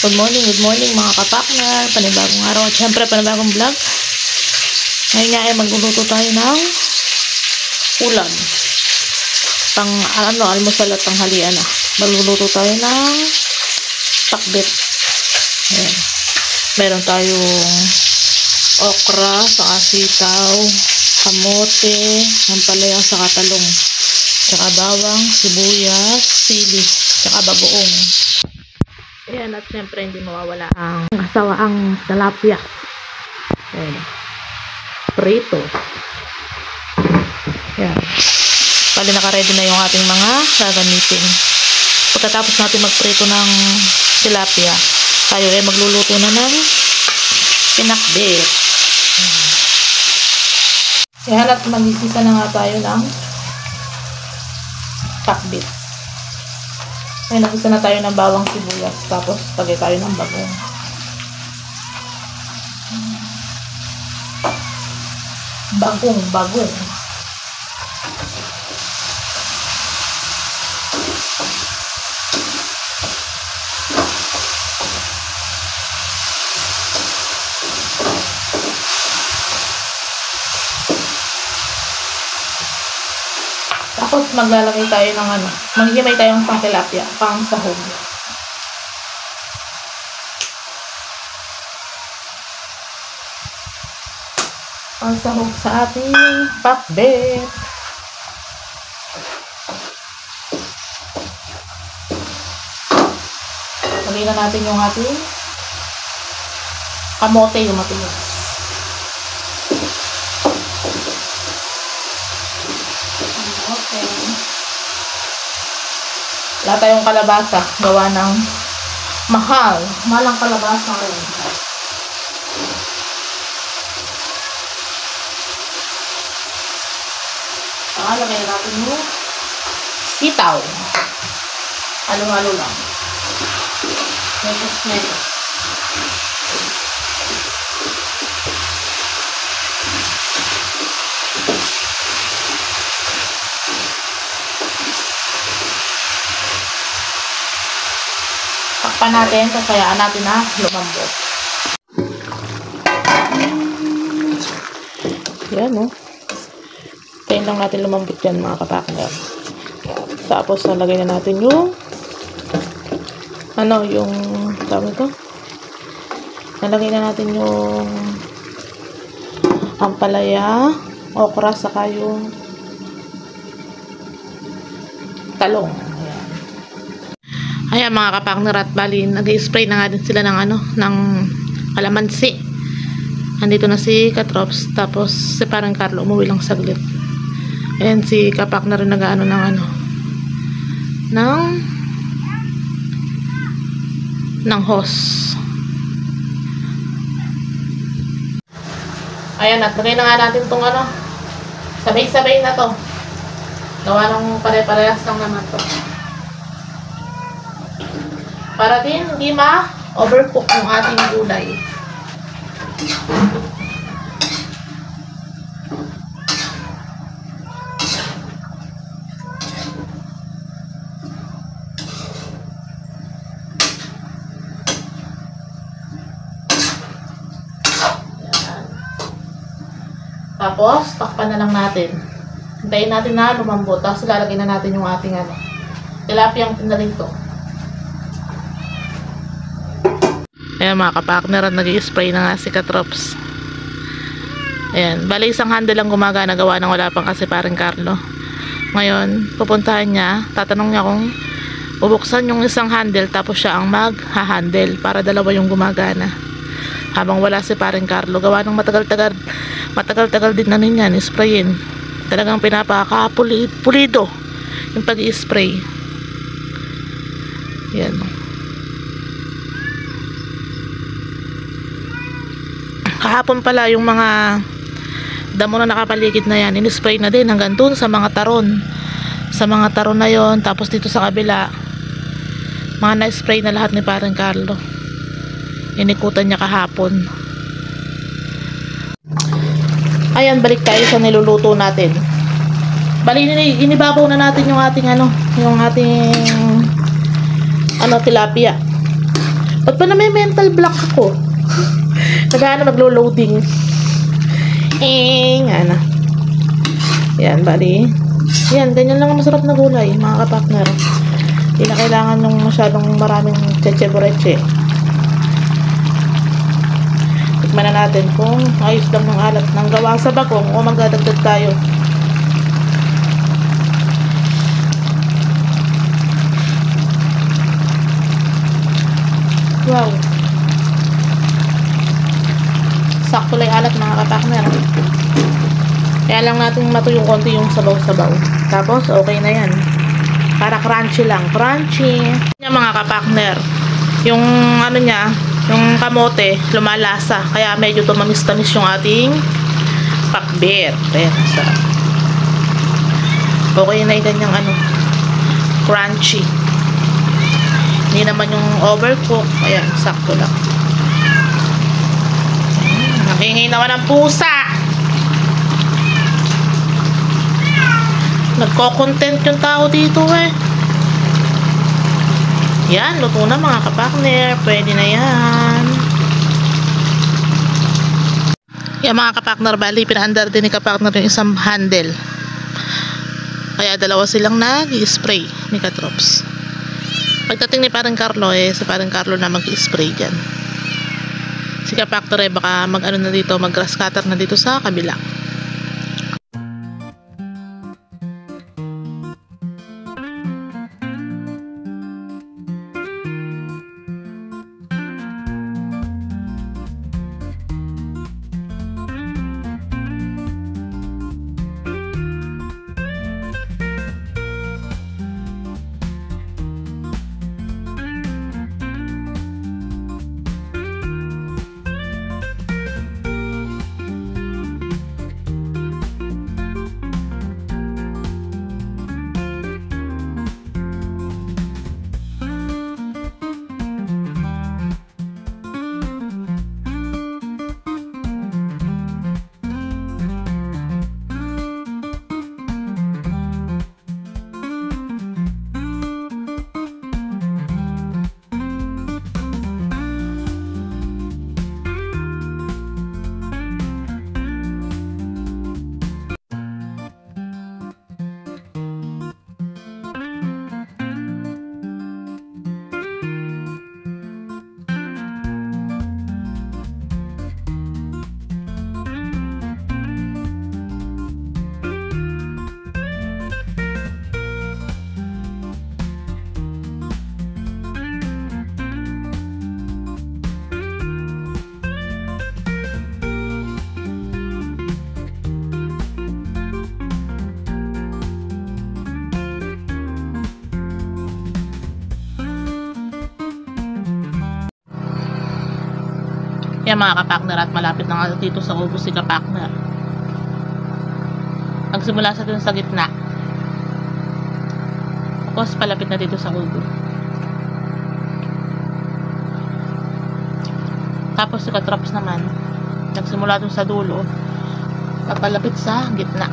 Good morning mga kapakner, panibagong araw at syempre panibagong vlog. Ngayon nga ay magluluto tayo ng ulam. Almusal at tanghalian na. Magluluto tayo ng pakbet. Ayan. Meron tayong okra, saka sitaw, kamote, ampalaya, saka talong, saka bawang, sibuyas, sili, saka bagoong. Ayan, at syempre hindi mawawala ang asawaang tilapia. Ayan. Prito. Ayan. Bali naka-ready na yung ating mga gagamitin. Pagkatapos natin magprito ng tilapia, tayo ay magluluto na ng pinakbet. Ayan, at magigisa na nga tayo ng pakbet. Ay, nagisa na tayo ng bawang, sibuyas. Tapos, tagay tayo ng bagong. Bagong. Tapos maglalagay tayo ng maghihimay tayong pang tilapia, pang sahog. Pang sahog sa ating pakbet. Lagay na natin yung ating kamote, yung matigas. Wala tayong kalabasa, gawa ng mahal ang kalabasa rin. Lagay natin yung sitaw. Halo-halo lang. Metos. Takpan natin, sasayaan natin na lumambot. Yan, no? Tayin lang natin lumambot yan, mga kapakner. Tapos, nalagay na natin yung yung tawag ito? Nalagay na natin yung ampalaya, okra, saka yung talong. Ayan mga kapakner, at bali nag-spray na nga din sila ng kalamansi. Andito na si Katrops, tapos si parang Carlo umuwi lang saglit. Ayan si kapakner rin nag-ano ng hose. Ayan, at lagay na nga natin itong sabay-sabay na to. Gawa ng pare-parehas lang naman to. Para din hindi ma-overcook yung ating gulay. Tapos, takpan na lang natin. Hintayin natin na lumambot. Tapos, lalagay na natin yung ating tilapiyang tinarito. Ayan mga kapakner, at nag-i-spray na nga si Katrops. Ayan, bali isang handle lang gumagana, gawa ng wala pang kasi parang Carlo. Ngayon, pupuntahan niya, tatanong niya kung bubuksan yung isang handle, tapos siya ang mag-ha-handle para dalawa yung gumagana. Habang wala si parang Carlo, gawa ng matagal-tagal din na niyan, sprayin. Talagang pinapakapulido yung pag-i-spray. Ayan. Kahapon pala yung mga damo na nakapaligid na yan, in-spray na din hanggang dun sa mga taron. Sa mga taron na yon, tapos dito sa kabila, mga na-spray na lahat ni parang Carlo. Inikutan niya kahapon. Ayan, balik tayo sa niluluto natin. Bali, inibabaw na natin yung ating tilapia. Ba't pa na may mental block ako? Nagana maglo-loading. Nga na. Yan, bali. Yan, ganyan lang ang masarap na gulay, mga kapakner. Hindi na kailangan ng masyadong maraming cheche-boreche. Tikman na natin kung ayos lang ng alat ng gawa sa bagong o magdadagdag tayo. Wow. Sakto lang alat, mga kapakner. Kaya lang natin matuyo konti yung sabaw-sabaw. Tapos, okay na yan. Para crunchy lang. Crunchy. Yan, mga kapakner. Yung ano niya, yung kamote, lumalasa. Kaya medyo tumamis-tamis yung ating pakbet. Ayan, sarap. Okay na yung ganyang ano, crunchy. Hindi naman yung overcook. Ayan, sakto lang. Nakihingi naman ng pusa. Nagko-content yung tao dito eh. Yan, luto na, mga kapakner. Pwede na yan. Yan, mga kapakner, bali, pinaandar din ni kapakner yung isang handle. Kaya dalawa silang nag-i-spray ni Katrops. Pagdating ni parang Carlo si parang Carlo na mag-i-spray dyan. Si kapakner baka mag-ano na dito, mag-grass cutter na dito sa kabila. Yan, mga kapakner, at malapit na nga dito sa ubo si kapakner. Nagsimula sa dun sa gitna. Tapos palapit na dito sa ubo. Tapos si Katrops naman nagsimula dun sa dulo at palapit sa gitna.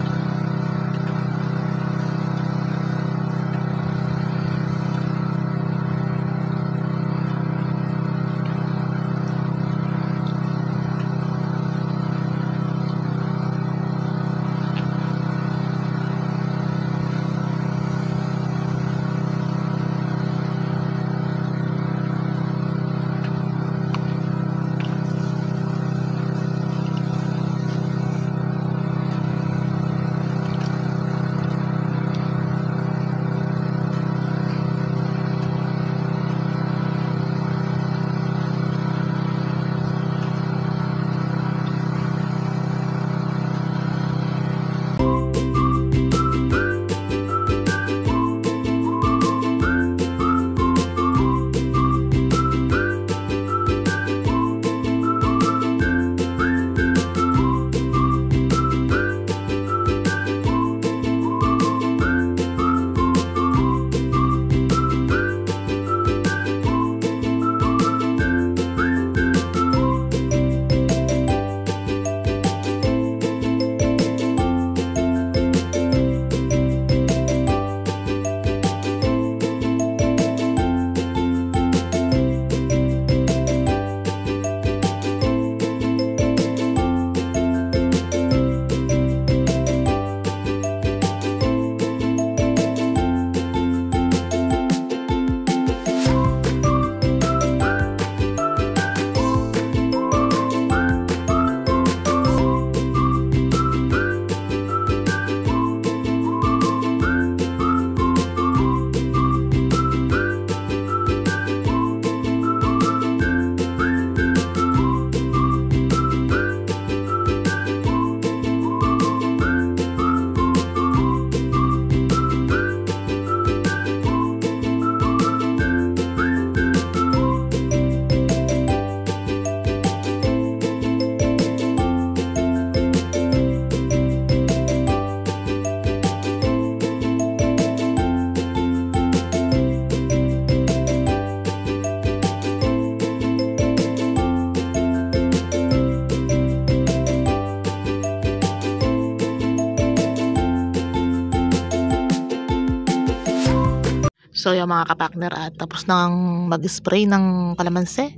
So yung mga kapakner, at tapos nang mag-spray ng kalamansi,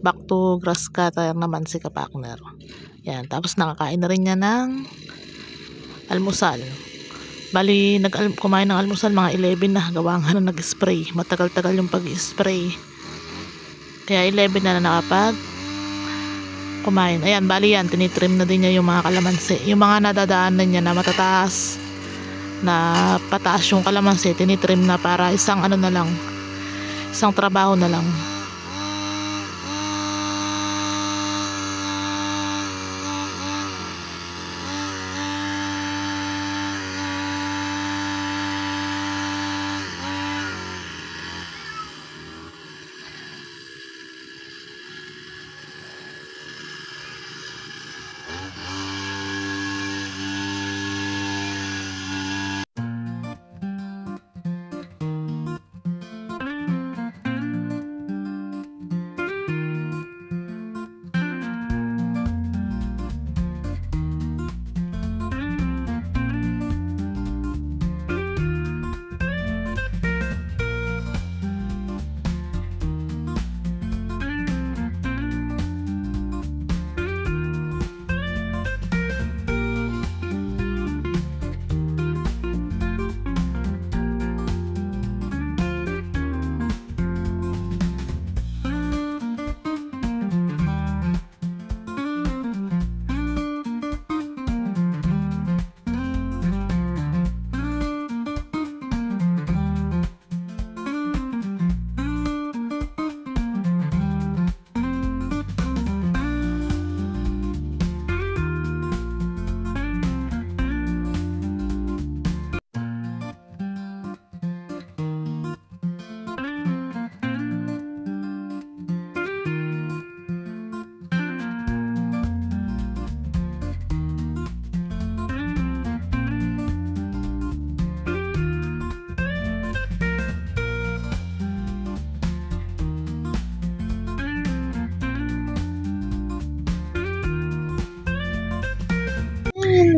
back to grass cutter naman si kapakner. Yan, tapos nakakain na rin niya ng almusal. Bali, kumain ng almusal mga 11 na, gawa nga na nag-spray. Matagal-tagal yung pag-spray. Kaya 11 na nakapag kumain. Ayan, bali yan, tinitrim na din niya yung mga kalamansi. Yung mga nadadaanan niya na matataas, na pataas yung kalamansi, tinitrim na para isang ano na lang, isang trabaho na lang.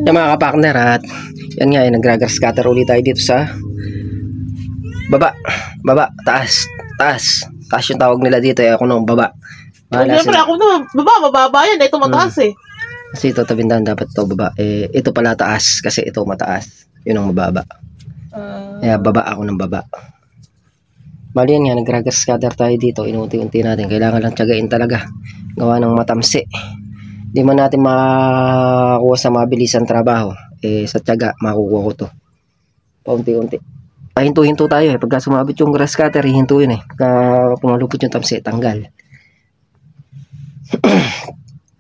Yung mga kapakner, at yan nga, nagra-grass cutter ulit tayo dito sa baba, taas yung tawag nila dito, ako nung baba. Siyempre ako naman, mababa yan, ito mataas eh. Kasi ito tabindahan, dapat ito baba, ito pala taas, kasi ito mataas, yun ang mababa. Kaya baba ako ng baba. Bali yan nga, nagra-grass cutter tayo dito, inuunti-unti natin, kailangan lang tiyagain talaga, gawa ng matamsi. Di man natin makakuha sa mabilisang trabaho, sa tiyaga makukuha ko to paunti-unti. Hinto-hinto tayo pagka sumabit yung grass cutter, hihintuin pagka pumalupot yung tamsi, tanggal.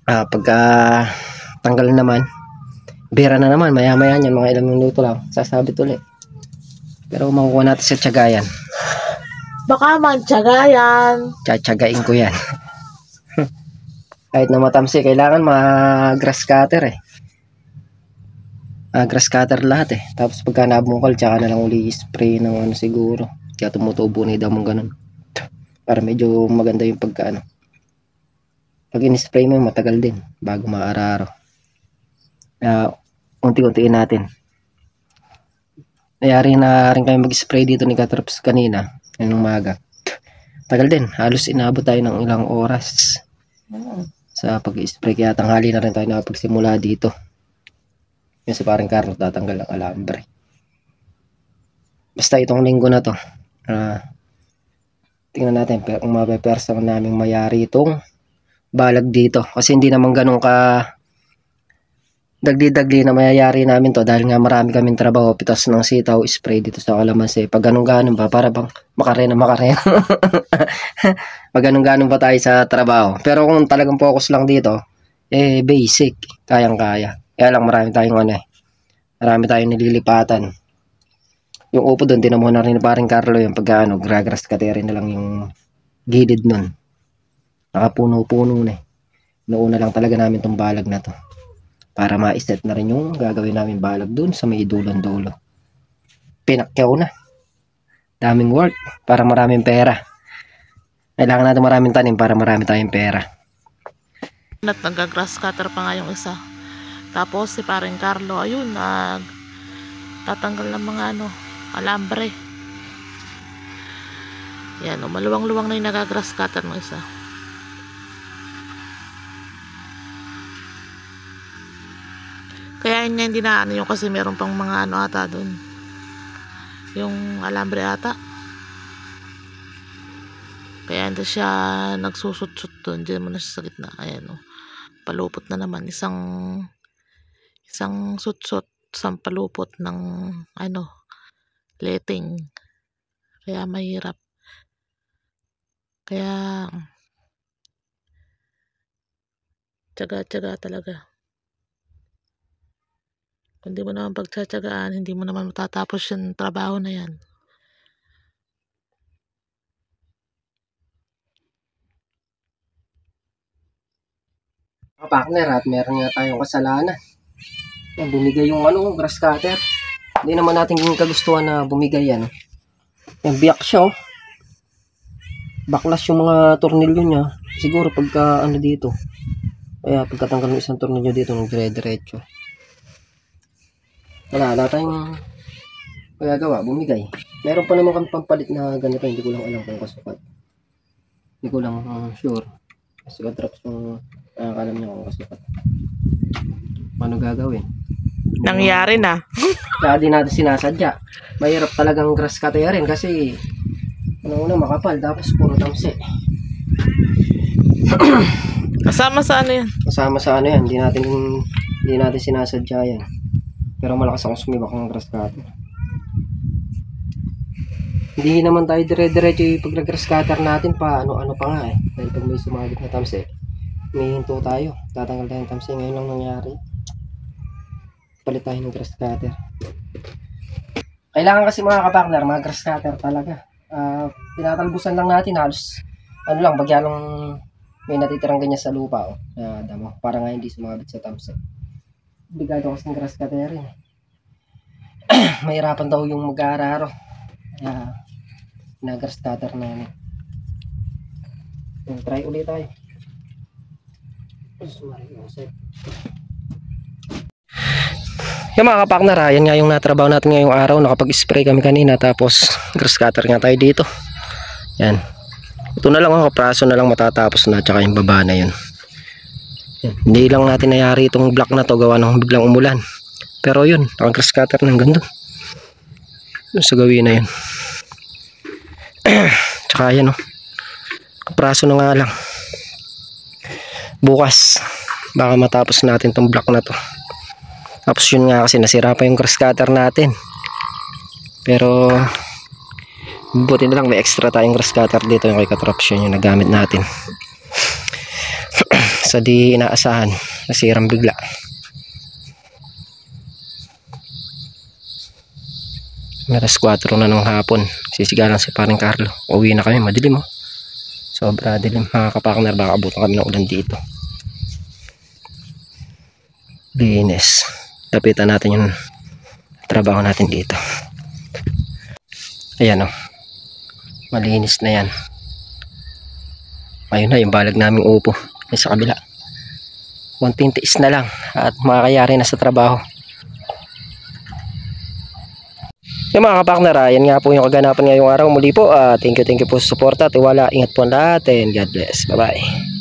Pagka tanggal naman, bera na naman, maya-maya yan, mga ilang minuto lang sasabit ulit. Pero makukuha natin sa tiyaga yan. Baka man tiyaga yan. Tiyagain ko yan. Kahit na matamsi, kailangan grass cutter grass cutter lahat Tapos pagka nabungkal, tsaka na lang uli spray ng ano siguro. Kaya tumutubo na yung ganun. Para medyo maganda yung pagka ano. Pag in-spray mo, matagal din bago maararo. Unti-untiin natin. Nayari na rin kami mag-spray dito ni Katrops kanina. Ngayong umaga. Tagal din. Halos inabot tayo ng ilang oras sa pag-spray, kaya tanghali na rin tayo nakapagsimula dito. Yung si paring Carlo tatanggal ang alambre. Basta itong linggo na to, tingnan natin kung mapepersa naming mayari itong balag dito, kasi hindi naman ganun ka dagli-dagli na mayayari namin to, dahil nga marami kaming trabaho, pitas ng sitaw, spray dito sa kalamansi. Pag ganun-ganun ba, para bang makarena pag ganun-ganun pa tayo sa trabaho. Pero kung talagang focus lang dito, basic, kayang-kaya. Kaya lang marami tayong marami tayong nililipatan. Yung upo doon, tinamuha na rin paring Carlo yung pagka grass cutter na lang yung gilid nun. Nakapuno-puno na Noona lang talaga namin tong balag na to, para ma-set na rin yung gagawin namin balag dun sa may dulo-dulo. Pinakyaw na. Daming work para maraming pera. Kailangan natin maraming tanim para marami tayong pera. At nag-grass cutter pa nga yung isa. Tapos si paring Carlo, ayun, tatanggal ng mga alambre. Yan, maluwang-luwang na yung nagagrass cutter ng isa. Kaya yun nga hindi na ano yung kasi meron pang mga ano ata doon. Yung alambre ata. Kaya hindi siya nagsusut-sut doon. Diyan mo na siya sa gitna. Ayan o. Palupot na naman. Isang sut-sut. Isang palupot ng ano, letting. Kaya mahirap. Kaya tiyaga-tiyaga talaga. Kung di mo naman pagtsatsagaan, hindi mo naman matatapos yung trabaho na yan. Mga partner, at meron nga tayong kasalanan. Yan, bumigay yung ano, grass cutter. Hindi naman natin kagustuhan na bumigay yan. Yan, biyak siya oh. Baklas yung mga tornilyo niya. Siguro pagka ano dito. Kaya pagkatanggal ng isang tornilyo dito, nagdire-diretso. Wala tayong magagawa, bumigay. Meron pa naman kami pampalit na ganito, hindi ko lang alam kung kasukat. Hindi ko lang sure. Kasi ka-drops yung nakakalam niya kung kasukat. Paano gagawin? Nangyari na. Kaya di natin sinasadya. Mahirap talagang grass cutter rin kasi una makapal, tapos puro tamsi. Kasama sa ano yan? Kasama sa ano yan, hindi natin sinasadya yan. Pero malakas akong sumibak ng grass cutter. Hindi naman tayo dire-diretso pag nag-grass cutter natin pa ano pa nga eh. Dahil pag may sumabit na tamsi, may hinto tayo. Tatanggal tayo ng tamsi. Ngayon lang nangyari. Palit tayo ng grass cutter. Kailangan kasi mga kapakner, mga grass cutter talaga. Tinatalbusan lang natin halos. Ano lang, bagyalong may natitirang ganyan sa lupa oh, na damo. Para nga hindi sumabit sa tamsi. Bigado kasi ng grass cutter rin. Mahirapan daw yung mag-aararo. Kaya na-grass cutter namin. Try ulit tayo. Yung mga kapakner, yan nga yung natrabaho natin ngayong araw. Nakapag-spray kami kanina, tapos grass cutter nga tayo dito. Yan. Ito na lang, kapraso na lang matatapos na, tsaka yung baba na yun. Yan. Hindi lang natin nayari itong block na to gawa ng biglang umulan. Pero yun, naka-grass cutter ng ganda. Yun sa gawin na yun. Tsaka yan o. Kapraso na nga lang. Bukas, baka matapos natin itong block na to. Tapos yun nga kasi nasira pa yung grass cutter natin. Pero buti na lang may extra tayong grass cutter dito yung kay Katrops, yun yung nagamit natin. Sa di inaasahan, nasirang bigla. Alas 4 na ng hapon. Sisigalan si paring Carlo. Uwi na kami, madilim oh. Sobra dilim mga kapakner, baka abutan kami ng ulan dito. Linis. Lapitan natin yung trabaho natin dito. Ayan oh. Malinis na yan. Ayun na yung balag naming upo. Ay sa kabila. Konting tiis na lang at makakayari na sa trabaho. Yung mga kapakner, yan nga po yung kaganapan ngayong araw. Muli po, thank you po sa suporta, tiwala, ingat po ang lahat, and God bless. Bye bye.